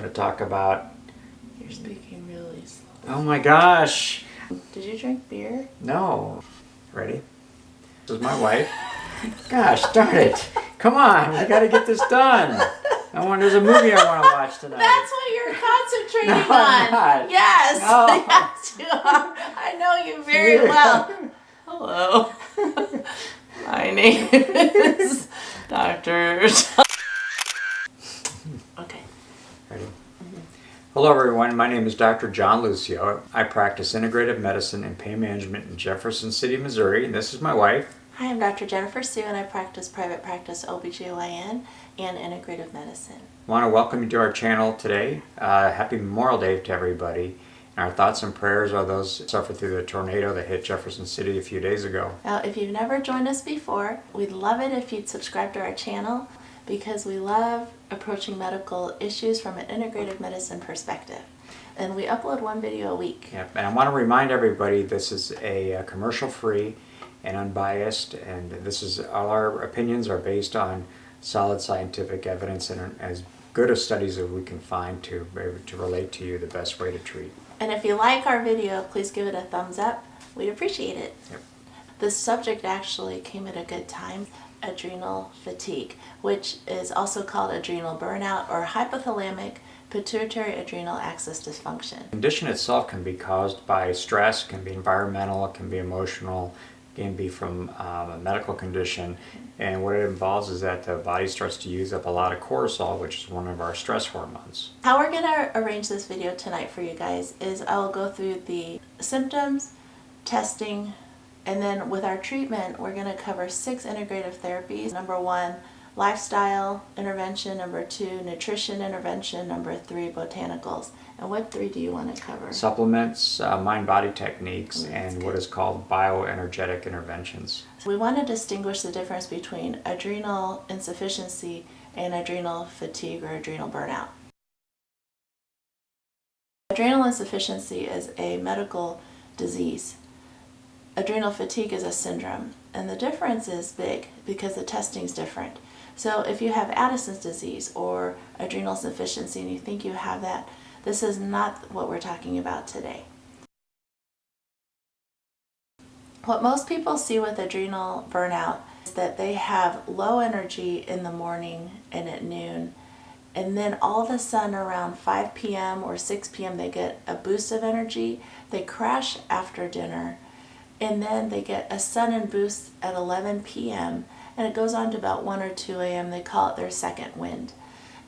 to talk about... You're speaking really slow. Oh my gosh! Did you drink beer? No. Ready? This is my wife. Gosh darn it! Come on, we gotta get this done. There's a movie I want to watch tonight. That's what you're concentrating No, on. I'm not. Yes, No. yes, you are. I know you very well. Hello. My name is Dr. Okay. Ready? Hello everyone, my name is Dr. John Lucio. I practice integrative medicine and pain management in Jefferson City, Missouri, and this is my wife. Hi, I'm Dr. Jennifer Sue, and I practice private practice OBGYN and integrative medicine. I want to welcome you to our channel today. Happy Memorial Day to everybody. And our thoughts and prayers are those who suffered through the tornado that hit Jefferson City a few days ago. Now, if you've never joined us before, we'd love it if you'd subscribe to our channel because we love approaching medical issues from an integrative medicine perspective. And we upload one video a week. Yep. And I want to remind everybody this is a commercial-free and unbiased, and this is all our opinions are based on solid scientific evidence and as good of studies as we can find to be able to relate to you the best way to treat. And if you like our video, please give it a thumbs up. We'd appreciate it. Yep. This subject actually came at a good time. Adrenal fatigue, which is also called adrenal burnout or hypothalamic pituitary adrenal axis dysfunction. The condition itself can be caused by stress, can be environmental, it can be emotional, can be from a medical condition, and what it involves is that the body starts to use up a lot of cortisol, which is one of our stress hormones. How we're going to arrange this video tonight for you guys is I'll go through the symptoms, testing, and then with our treatment we're going to cover 6 integrative therapies. Number 1, lifestyle intervention. Number 2, nutrition intervention. Number 3, botanicals. And what 3 do you want to cover? Supplements, mind-body techniques, That's and good. what is called bioenergetic interventions. So we want to distinguish the difference between adrenal insufficiency and adrenal fatigue or adrenal burnout. Adrenal insufficiency is a medical disease. Adrenal fatigue is a syndrome, and the difference is big because the testing is different. So if you have Addison's disease or adrenal insufficiency and you think you have that, this is not what we're talking about today. What most people see with adrenal burnout is that they have low energy in the morning and at noon, and then all of a sudden around 5 p.m. or 6 p.m. they get a boost of energy. They crash after dinner, and then they get a sudden boost at 11 p.m. and it goes on to about 1 or 2 a.m. They call it their second wind.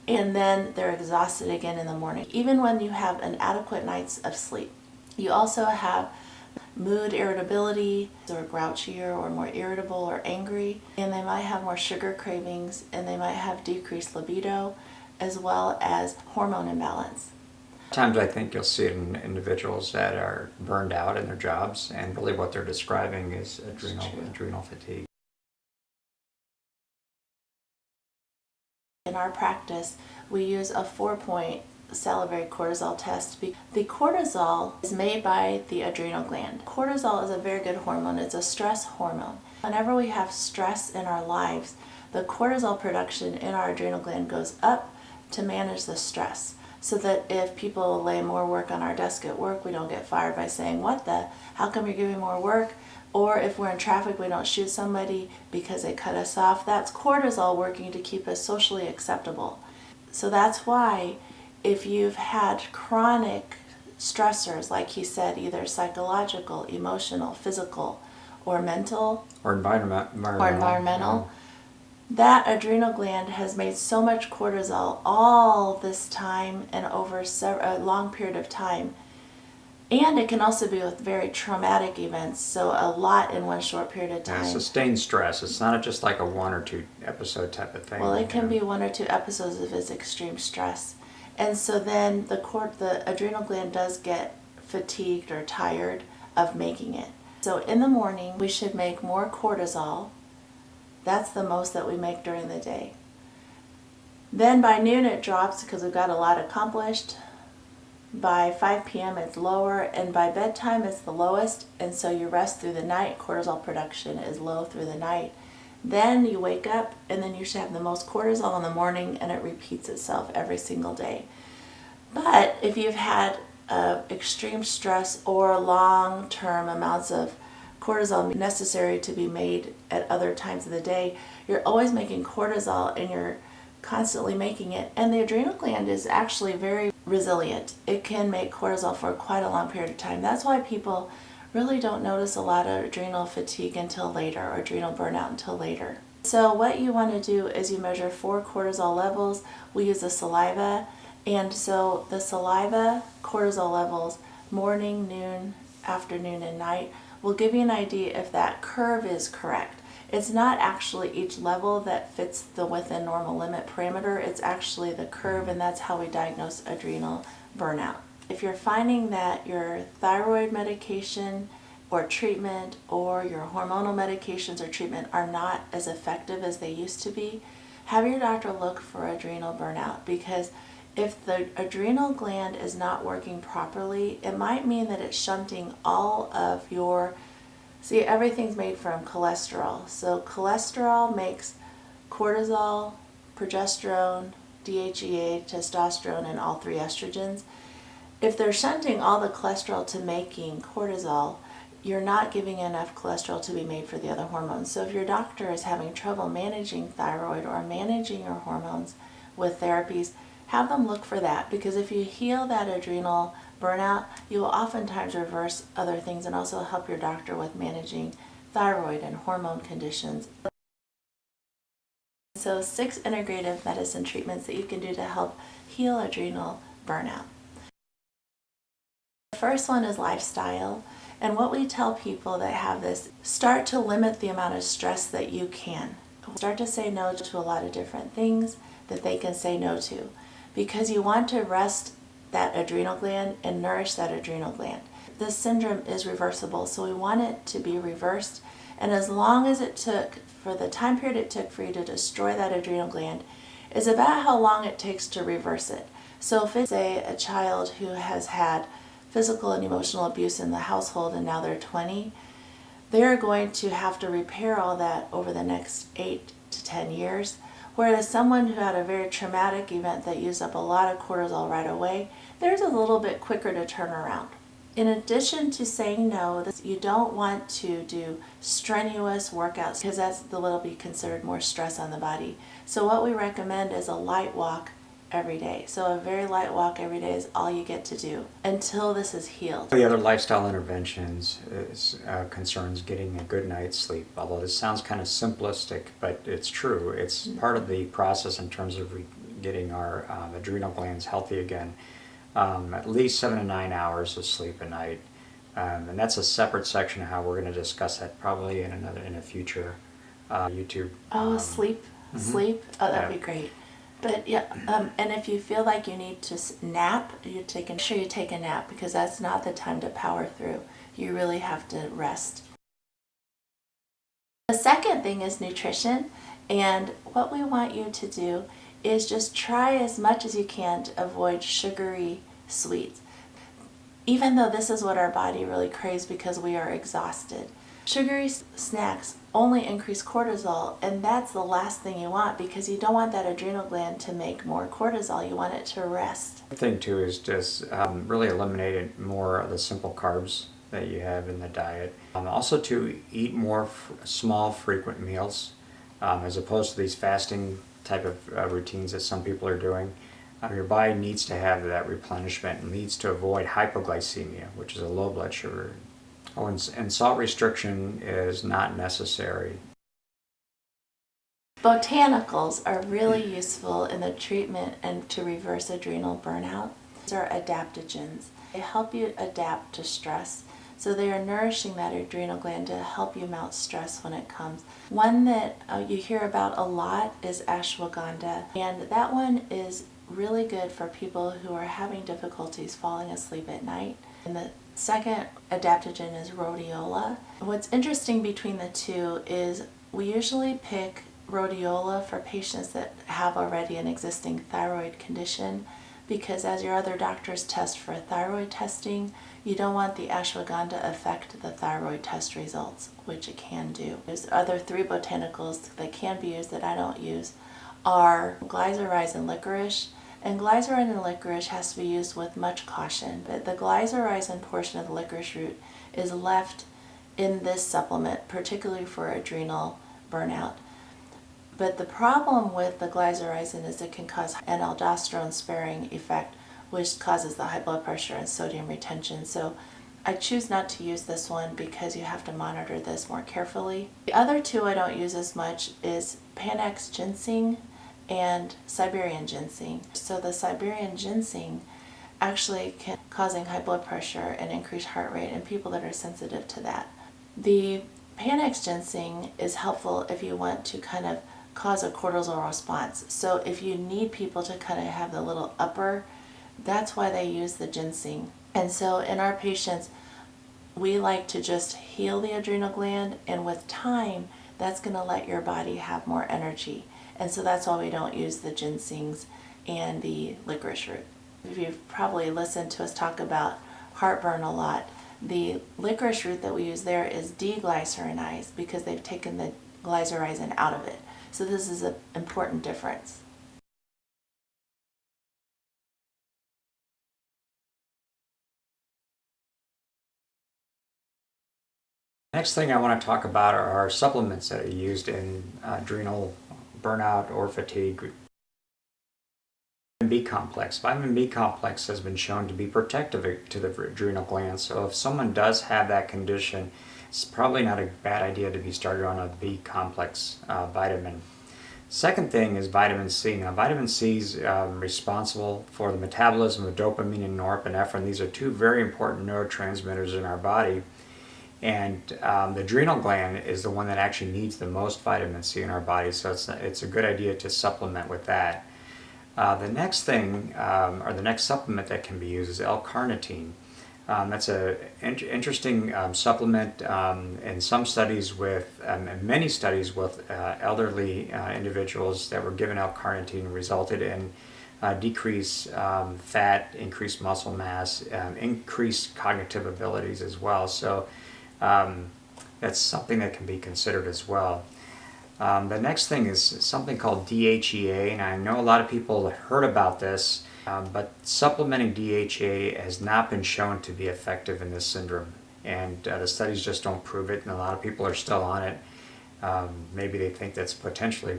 And then they're exhausted again in the morning. Even when you have an adequate night's of sleep. You also have mood irritability, or grouchier or more irritable or angry, and they might have more sugar cravings, and they might have decreased libido as well as hormone imbalance. Sometimes I think you'll see it in individuals that are burned out in their jobs, and really what they're describing is adrenal fatigue. In our practice, we use a 4-point salivary cortisol test. The cortisol is made by the adrenal gland. Cortisol is a very good hormone. It's a stress hormone. Whenever we have stress in our lives, the cortisol production in our adrenal gland goes up to manage the stress. So that if people lay more work on our desk at work, we don't get fired by saying, how come you're giving more work? Or if we're in traffic, we don't shoot somebody because they cut us off. That's cortisol working to keep us socially acceptable. So that's why if you've had chronic stressors, like he said, either psychological, emotional, physical, or mental, Or environmental. That adrenal gland has made so much cortisol all this time and over a long period of time. And it can also be with very traumatic events, so a lot in one short period of time. Yeah, sustained stress. It's not just like a 1 or 2 episode type of thing. Well, it can be 1 or 2 episodes of its extreme stress. And so then the adrenal gland does get fatigued or tired of making it. So in the morning, we should make more cortisol. That's the most that we make during the day. Then by noon it drops because we've got a lot accomplished. By 5 p.m. it's lower, and by bedtime it's the lowest, and so you rest through the night. Cortisol production is low through the night. Then you wake up, and then you should have the most cortisol in the morning, and it repeats itself every single day. But if you've had extreme stress or long-term amounts of cortisol necessary to be made at other times of the day, you're always making cortisol and you're constantly making it. And the adrenal gland is actually very resilient. It can make cortisol for quite a long period of time. That's why people really don't notice a lot of adrenal fatigue until later, or adrenal burnout until later. So what you want to do is you measure 4 cortisol levels. We use the saliva, and so the saliva cortisol levels, morning, noon, afternoon, and night, will give you an idea if that curve is correct. It's not actually each level that fits the within normal limit parameter, it's actually the curve, and that's how we diagnose adrenal burnout. If you're finding that your thyroid medication or treatment or your hormonal medications or treatment are not as effective as they used to be, have your doctor look for adrenal burnout, because if the adrenal gland is not working properly, it might mean that it's shunting all of your, see, everything's made from cholesterol. So cholesterol makes cortisol, progesterone, DHEA, testosterone, and all 3 estrogens. If they're shunting all the cholesterol to making cortisol, you're not giving enough cholesterol to be made for the other hormones. So if your doctor is having trouble managing thyroid or managing your hormones with therapies, have them look for that, because if you heal that adrenal burnout, you will oftentimes reverse other things and also help your doctor with managing thyroid and hormone conditions. So 6 integrative medicine treatments that you can do to help heal adrenal burnout. The first one is lifestyle, and what we tell people that have this, start to limit the amount of stress that you can. Start to say no to a lot of different things that they can say no to, because you want to rest that adrenal gland and nourish that adrenal gland. This syndrome is reversible, so we want it to be reversed, and as long as it took, for the time period it took for you to destroy that adrenal gland, is about how long it takes to reverse it. So if it's, say, a child who has had physical and emotional abuse in the household and now they're 20, they're going to have to repair all that over the next 8 to 10 years. Whereas someone who had a very traumatic event that used up a lot of cortisol right away, theirs is a little bit quicker to turn around. In addition to saying no, you don't want to do strenuous workouts, because that'll be considered more stress on the body. So what we recommend is a light walk every day. So a very light walk every day is all you get to do until this is healed. The other lifestyle interventions concerns getting a good night's sleep. Although this sounds kind of simplistic, but it's true. It's part of the process in terms of getting our adrenal glands healthy again. At least 7 to 9 hours of sleep a night, and that's a separate section of how we're going to discuss that probably in a future YouTube. Sleep. Oh, that'd be great. But yeah, and if you feel like you need to nap, make sure you take a nap, because that's not the time to power through. You really have to rest. The second thing is nutrition, and what we want you to do is just try as much as you can to avoid sugary sweets, even though this is what our body really craves because we are exhausted. Sugary snacks only increase cortisol, and that's the last thing you want, because you don't want that adrenal gland to make more cortisol. You want it to rest. The thing too is just really eliminating more of the simple carbs that you have in the diet. Also to eat more small frequent meals, as opposed to these fasting type of routines that some people are doing. Your body needs to have that replenishment and needs to avoid hypoglycemia, which is a low blood sugar. Oh, and salt restriction is not necessary. Botanicals are really useful in the treatment and to reverse adrenal burnout. These are adaptogens. They help you adapt to stress. So they are nourishing that adrenal gland to help you mount stress when it comes. One that you hear about a lot is ashwagandha, and that one is really good for people who are having difficulties falling asleep at night. And the second adaptogen is rhodiola. What's interesting between the two is we usually pick rhodiola for patients that have already an existing thyroid condition, because as your other doctors test for thyroid testing, you don't want the ashwagandha affect the thyroid test results, which it can do. There's other 3 botanicals that can be used that I don't use are glycyrrhiza and licorice. And glycerin and licorice has to be used with much caution, but the glycyrrhizin portion of the licorice root is left in this supplement, particularly for adrenal burnout. But the problem with the glycyrrhizin is it can cause an aldosterone sparing effect, which causes the high blood pressure and sodium retention. So I choose not to use this one because you have to monitor this more carefully. The other two I don't use as much is Panax ginseng and Siberian ginseng. So the Siberian ginseng actually can causing high blood pressure and increased heart rate in people that are sensitive to that. The Panax ginseng is helpful if you want to kind of cause a cortisol response. So if you need people to kind of have the little upper, that's why they use the ginseng. And so in our patients, we like to just heal the adrenal gland, and with time, that's going to let your body have more energy. And so that's why we don't use the ginsengs and the licorice root. If you've probably listened to us talk about heartburn a lot, the licorice root that we use there is deglycerinized because they've taken the glycyrrhizin out of it. So this is an important difference. Next thing I want to talk about are supplements that are used in adrenal burnout or fatigue. Vitamin B complex. Vitamin B complex has been shown to be protective to the adrenal glands. So if someone does have that condition, it's probably not a bad idea to be started on a B complex vitamin. Second thing is vitamin C. Now vitamin C is responsible for the metabolism of dopamine and norepinephrine. These are two very important neurotransmitters in our body. And the adrenal gland is the one that actually needs the most vitamin C in our body, so it's a good idea to supplement with that. The next thing, or the next supplement that can be used is L-carnitine. That's an interesting supplement. In some studies many studies with elderly individuals that were given L-carnitine resulted in decreased fat, increased muscle mass, increased cognitive abilities as well. So that's something that can be considered as well. The next thing is something called DHEA, and I know a lot of people have heard about this, but supplementing DHEA has not been shown to be effective in this syndrome, and the studies just don't prove it, and a lot of people are still on it. Maybe they think that's potentially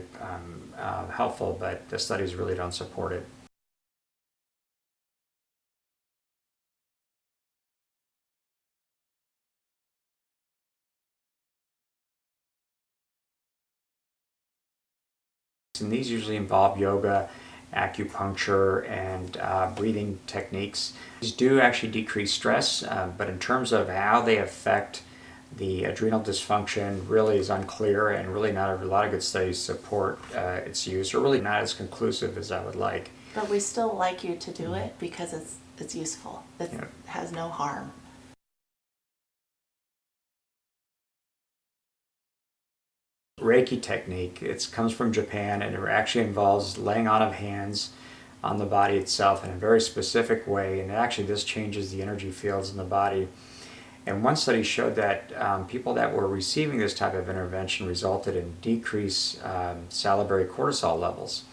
helpful, but the studies really don't support it. And these usually involve yoga, acupuncture, and breathing techniques. These do actually decrease stress, but in terms of how they affect the adrenal dysfunction really is unclear, and really not a lot of good studies support its use, or really not as conclusive as I would like. But we still like you to do it because it's useful. It has no harm. Reiki technique. It comes from Japan, and it actually involves laying on of hands on the body itself in a very specific way, and actually this changes the energy fields in the body. And one study showed that people that were receiving this type of intervention resulted in decreased salivary cortisol levels.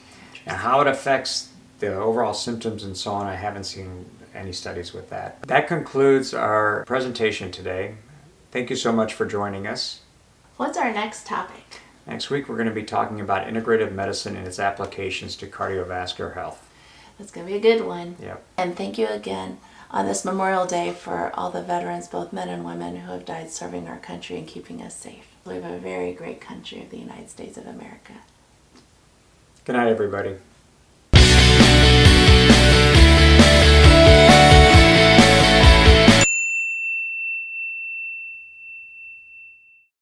And how it affects the overall symptoms and so on, I haven't seen any studies with that. That concludes our presentation today. Thank you so much for joining us. What's our next topic? Next week we're going to be talking about integrative medicine and its applications to cardiovascular health. That's going to be a good one. Yep. And thank you again on this Memorial Day for all the veterans, both men and women, who have died serving our country and keeping us safe. We have a very great country of the United States of America. Good night, everybody.